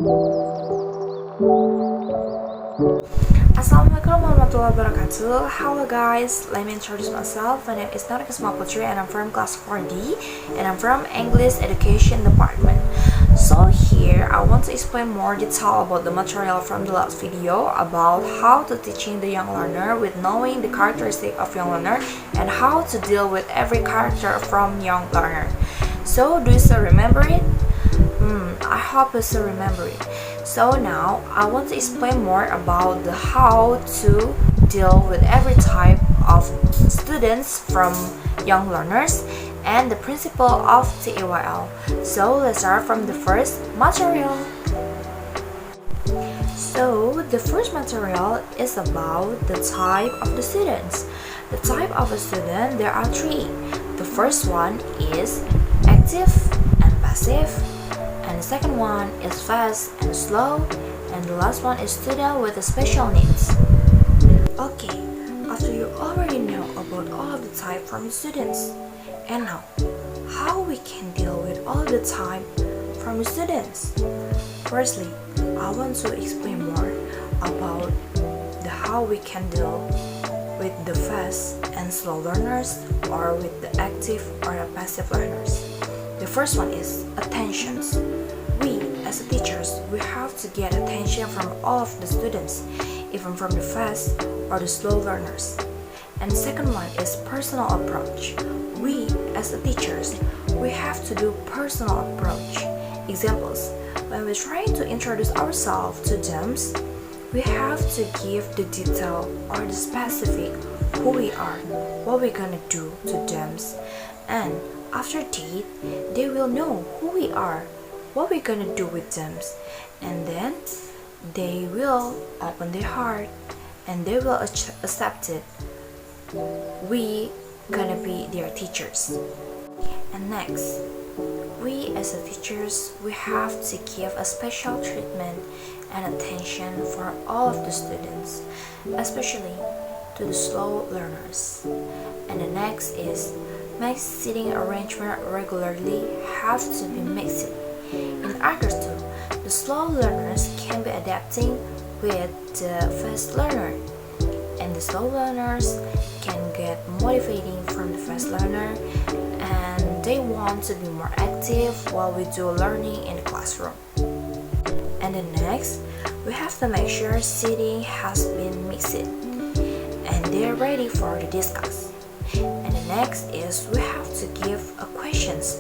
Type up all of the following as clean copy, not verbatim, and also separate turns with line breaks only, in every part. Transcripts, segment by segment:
Assalamualaikum warahmatullahi wabarakatuh. Hello guys, let me introduce myself. My name is Nauren Putri and I'm from class 4D and I'm from English Education Department. So here I want to explain more detail about the material from the last video about how to teaching the young learner with knowing the characteristic of young learner and how to deal with every character from young learner. So do you still remember it? I hope you still remember it. So now I want to explain more about the how to deal with every type of students from young learners and the principle of Teyl. So let's start from the first material. So the first material is about the type of the students. The type of a student, there are three. The first one is active and passive. And the second one is fast and slow, and the last one is student with special needs. Okay, after you already know about all of the type from the students, and now, how we can deal with all of the type from the students? Firstly, I want to explain more about the how we can deal with the fast and slow learners or with the active or the passive learners. The first one is attentions. We, as teachers, we have to get attention from all of the students, even from the fast or the slow learners. And the second one is personal approach. We, as teachers, we have to do personal approach. Examples, when we're trying to introduce ourselves to them, we have to give the detail or the specific who we are, what we're gonna do to them, and after that, they will know who we are, what we're gonna do with them, and then they will open their heart and they will accept it. We gonna be their teachers. And next, we as a teachers, we have to give a special treatment and attention for all of the students, especially to the slow learners. And the next is make seating arrangement regularly have to be mixed. In order to, the slow learners can be adapting with the fast learner, and the slow learners can get motivating from the fast learner, and they want to be more active while we do learning in the classroom. And the next, we have to make sure seating has been mixed and they're ready for the discuss. And the next is we have to give a questions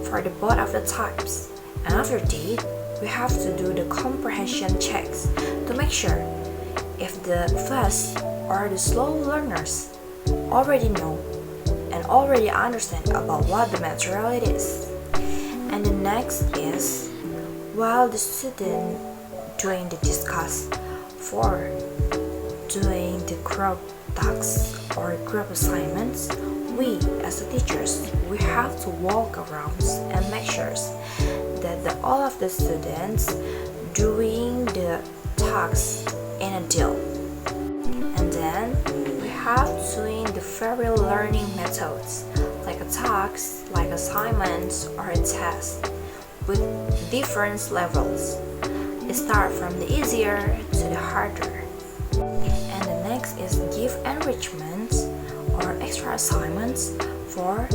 for the both of the types. And after that, we have to do the comprehension checks to make sure if the fast or the slow learners already know and already understand about what the material it is. And the next is while the student doing the discuss for doing the group tasks or group assignments, we as the teachers, we have to walk around and make sure that all of the students doing the tasks in a deal. And then we have doing the very learning methods like a task, like assignments or a test with different levels. It starts from the easier to the harder. And the next is give enrichments or extra assignments for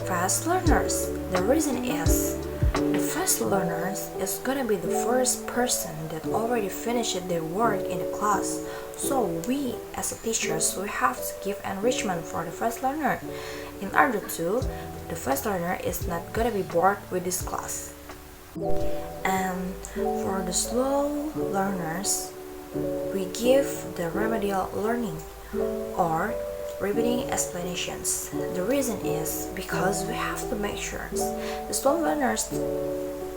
fast learners. The reason is the fast learners is gonna be the first person that already finished their work in the class. So we as a teachers, we have to give enrichment for the fast learner. In order to, the fast learner is not gonna be bored with this class. And for the slow learners, we give the remedial learning or repeating explanations. The reason is because we have to make sure the slow learners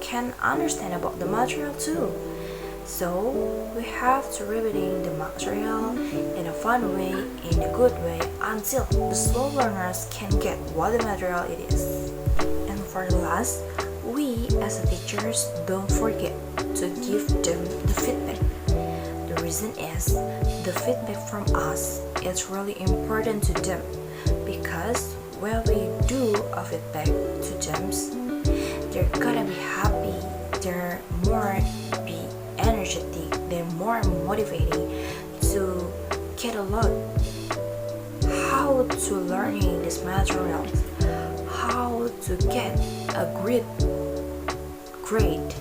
can understand about the material too. So we have to repeating the material in a fun way, in a good way, until the slow learners can get what the material it is. And for the last, we as a teachers don't forget to give them the feedback. The reason is the feedback from us is really important to them because when we do a feedback to them, they're gonna be happy, they're more be more motivating to get a lot how to learning this material, how to get a great grade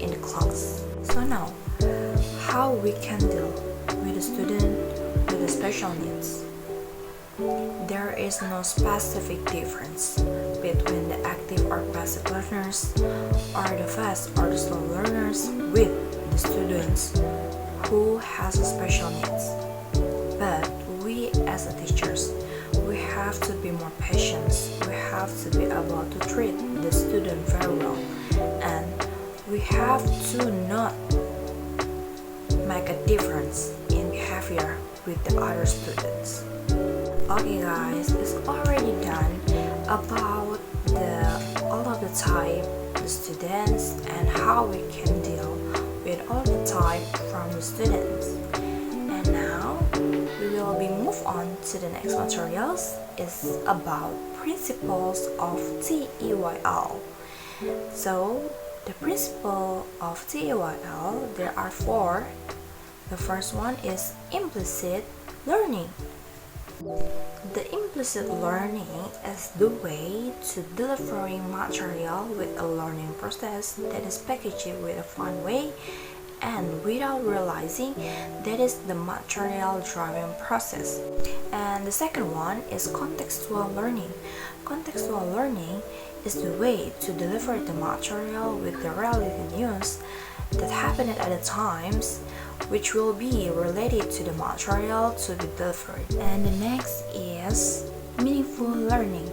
in the class. So now, how we can deal with a student with the special needs. There is no specific difference between the active or passive learners, or the fast or the slow learners with the students who has a special needs. But we as a teachers, we have to be more patient. We have to be able to treat the student very well, and we have to not make a difference in behavior with the other students. Okay guys, it's already done about all of the type the students and how we can deal with all the type from the students. And now we will be move on to the next materials. It's about principles of Teyl. So the principle of Teyl, there are 4. The first one is implicit learning. The implicit learning is the way to delivering material with a learning process that is packaged with a fun way and without realizing that is the material driving process. And the second one is contextual learning. Contextual learning is the way to deliver the material with the related news that happened at the times which will be related to the material to be delivered. And the next is meaningful learning.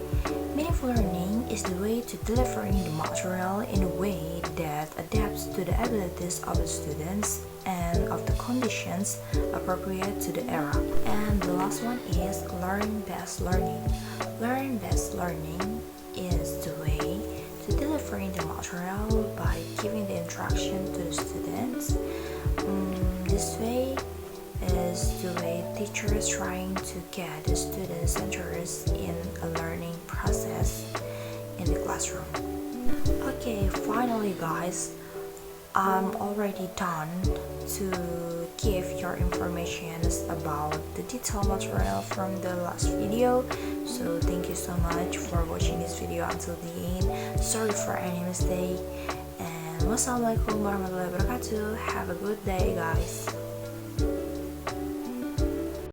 Meaningful learning is the way to delivering the material in a way that adapts to the abilities of the students and of the conditions appropriate to the era. And the last one is learn-based learning. Learn-based learning is the way to delivering the material by giving the instruction to the students. This way is the way teachers trying to get the students interested in a learning process in the classroom. Okay, finally guys, I'm already done to give your information about the detailed material from the last video. So thank you so much for watching this video until the end. Sorry for any mistake. And wassalamualaikum warahmatullahi wabarakatuh. Have a good day guys.